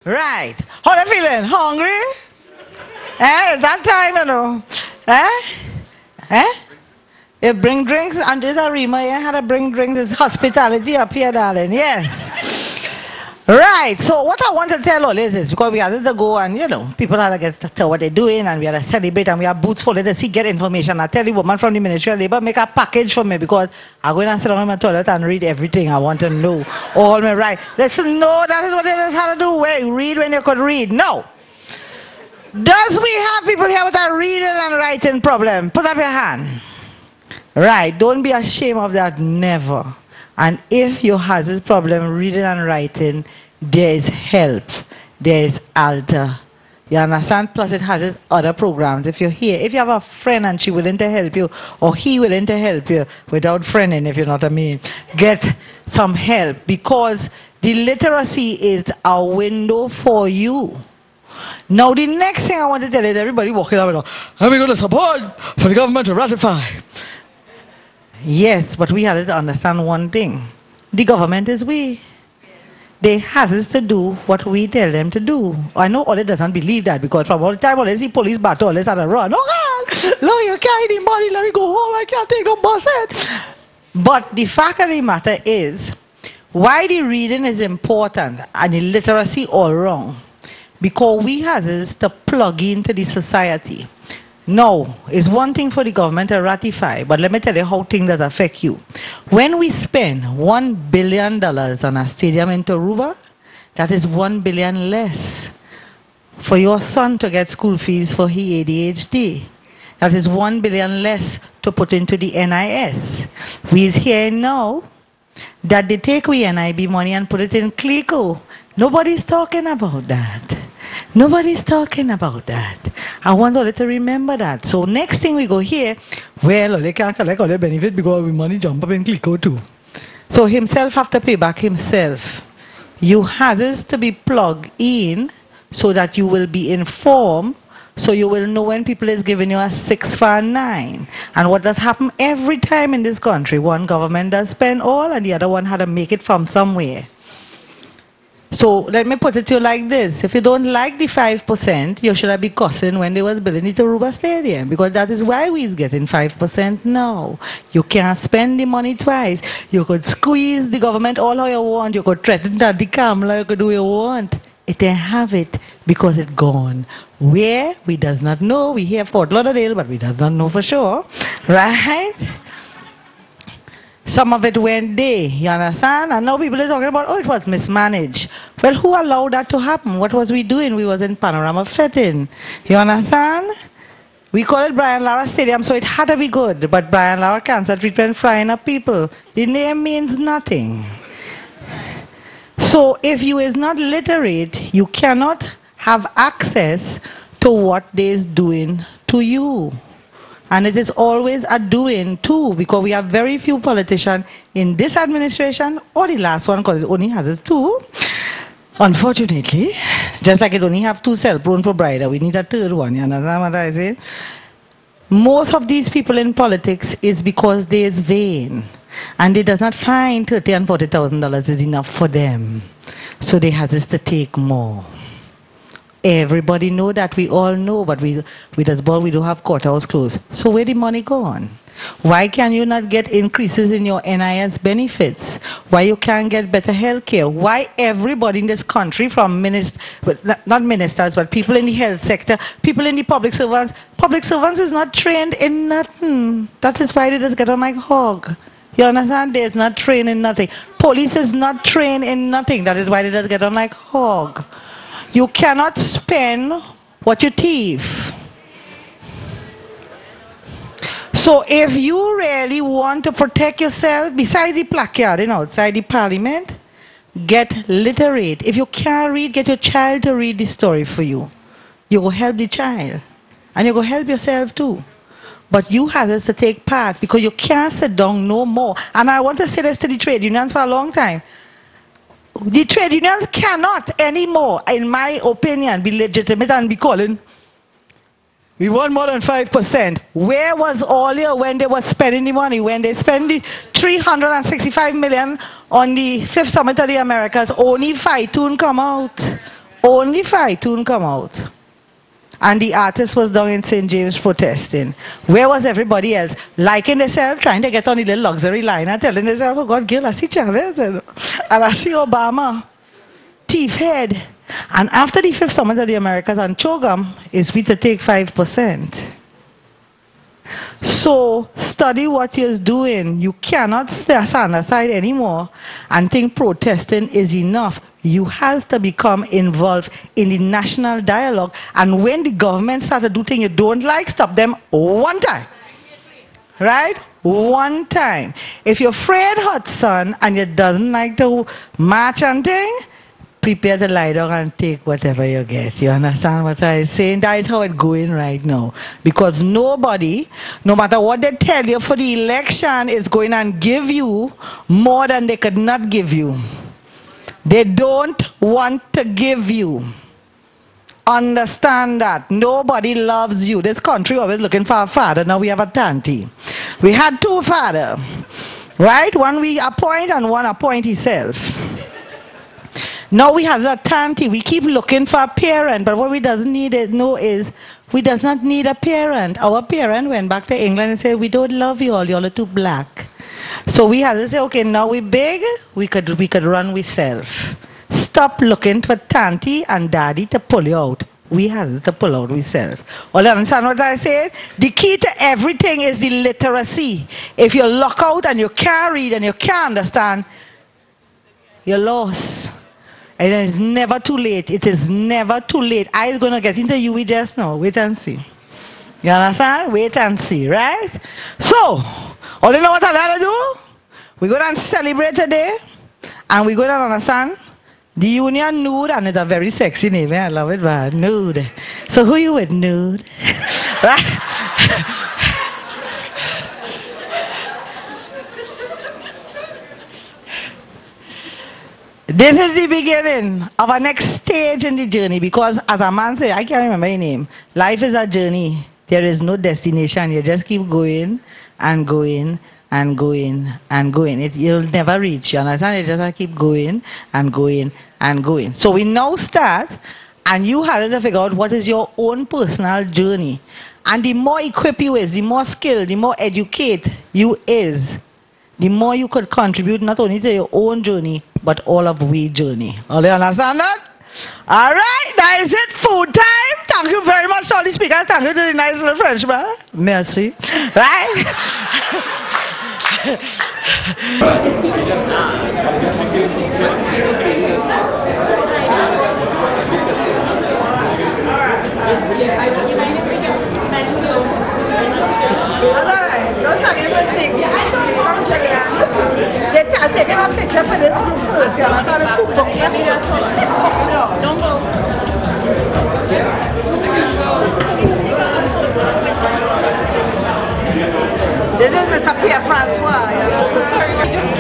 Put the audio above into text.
Right. How they feeling? Hungry? It's that time, you know. Eh? Eh? You bring drinks, and this a Rima, you had to bring drinks. It's hospitality up here, darling. Yes. Right. So what I want to tell all is because we have to go and, you know, people have to get to tell what they're doing and we have to celebrate and we have boots full to see, get information. I tell the woman from the Ministry of Labor, make a package for me because I'm going to sit down in my toilet and read everything I want to know. All my right. Listen, no, that is what it is how to do. Where read when you could read. No. Does we have people here with a reading and writing problem? Put up your hand. Right. Don't be ashamed of that. Never. And if you have this problem reading and writing, there is help. There is altar. You understand? Plus it has its other programs. If you're here, if you have a friend and she willing to help you, or he willing to help you, without friending, if you know what I mean, get some help. Because the literacy is a window for you. Now the next thing I want to tell is everybody walking out, are we going to support for the government to ratify? Yes, but we have to understand one thing. The government is we. They have to do what we tell them to do. I know Ole doesn't believe that because from all the time Ole see police battle, Ole had to run. Oh God, look, you can't eat money, let me go home, I can't take no bus in. But the fact of the matter is, why the reading is important and the literacy all wrong, because we have to plug into the society. No, it's one thing for the government to ratify, but let me tell you how things that affect you. When we spend $1 billion on a stadium in Taruba, that is $1 billion less for your son to get school fees for his ADHD. That is $1 billion less to put into the NIS. We is here now that they take we NIB money and put it in CLICO. Nobody's talking about that. Nobody's talking about that. I want all to remember that. So next thing we go here, well, they can't collect all the benefit because we money jump up in CLICO too. So himself have to pay back himself. You have to be plugged in so that you will be informed, so you will know when people is giving you a 6 for a 9. And what does happen every time in this country, one government does spend all and the other one had to make it from somewhere. So let me put it to you like this. If you don't like the 5%, you should have been cussing when they was building the Taruba Stadium, because that is why we is getting 5% now. You can't spend the money twice. You could squeeze the government all how you want. You could threaten that the Kamala, you could do what you want. It ain't have it because it gone. Where? We does not know. We hear Fort Lauderdale, but we does not know for sure. Right? Some of it went there, you understand? And now people are talking about, oh, it was mismanaged. Well, who allowed that to happen? What was we doing? We was in Panorama Fitting. You understand? We call it Brian Lara Stadium, so it had to be good. But Brian Lara Cancer Treatment frying up people. The name means nothing. So if you is not literate, you cannot have access to what they is doing to you. And it is always a doing too, because we have very few politicians in this administration or the last one, because it only has its two. Unfortunately, just like it only have two cell-prone provider, we need a third one. You understand what I say? Most of these people in politics is because they is vain, and they does not find $30,000 and $40,000 is enough for them, so they has to take more. Everybody know that, we all know, but we just ball, we don't have courthouse closed. So where the money gone? Why can you not get increases in your NIS benefits? Why you can't get better health care? Why everybody in this country, from not ministers, but people in the health sector, people in the public servants is not trained in nothing. That is why they just get on like hog. You understand? They is not trained in nothing. Police is not trained in nothing. That is why they just get on like hog. You cannot spend what you thief. So if you really want to protect yourself, besides the placard outside the parliament, get literate. If you can't read, get your child to read the story for you. You will help the child. And you will help yourself too. But you have to take part, because you can't sit down no more. And I want to say this to the trade unions for a long time. The trade unions cannot anymore, in my opinion, be legitimate and be calling, we want more than 5%. Where was all you when they were spending the money? When they spent the $365 million on the 5th Summit of the Americas, only Phytone come out. Only Phytune come out. And the artist was down in St. James protesting. Where was everybody else? Liking themselves, trying to get on the little luxury liner, telling themselves, oh God, girl, I see Chavez and I see Obama. Thief head. And after the fifth summit of the Americas and Chogam, is we to take 5%. So study what you're doing. You cannot stand aside anymore and think protesting is enough. You have to become involved in the national dialogue. And when the government start to do things you don't like, stop them one time. Right? One time. If you're afraid, Hudson, and you doesn't like to march and thing, prepare to lie down and take whatever you get. You understand what I'm saying? That is how it's going right now. Because nobody, no matter what they tell you for the election, is going and give you more than they could not give you. They don't want to give you. Understand that. Nobody loves you. This country always looking for a father. Now we have a tanty. We had two fathers. Right? One we appoint and one appoint himself. Now we have that tanty. We keep looking for a parent, but what we doesn't need is we does not need a parent. Our parent went back to England and said, we don't love you all are too black. So we have to say, okay, now we're big, we could run with self. Stop looking for tanty and daddy to pull you out. We have to pull out with self. All you understand what I said? The key to everything is the literacy. If you lock out and you can't read and you can't understand, you're lost. And it's never too late. It is never too late. I is going to get into you just now. Wait and see. You understand? Wait and see, right? So, all you know what I got to do? We're going to celebrate today. And we're going to understand the union nude. And it's a very sexy name. I love it, man. Nude. So who you with, nude? Right? This is the beginning of our next stage in the journey, because as a man said, I can't remember his name, life is a journey. There is no destination. You just keep going and going and going and going. You'll never reach, you understand? You just keep going and going and going. So we now start, and you have to figure out what is your own personal journey. And the more equipped you is, the more skilled, the more educated you is, the more you could contribute not only to your own journey, but all of we journey. All you understand that? All right, that is it. Food time. Thank you very much, all the speakers. Thank you to the nice little Frenchman. Merci. Right? They're taking a picture for this group first. Don't go. This is Mr. Pierre Francois. You understand?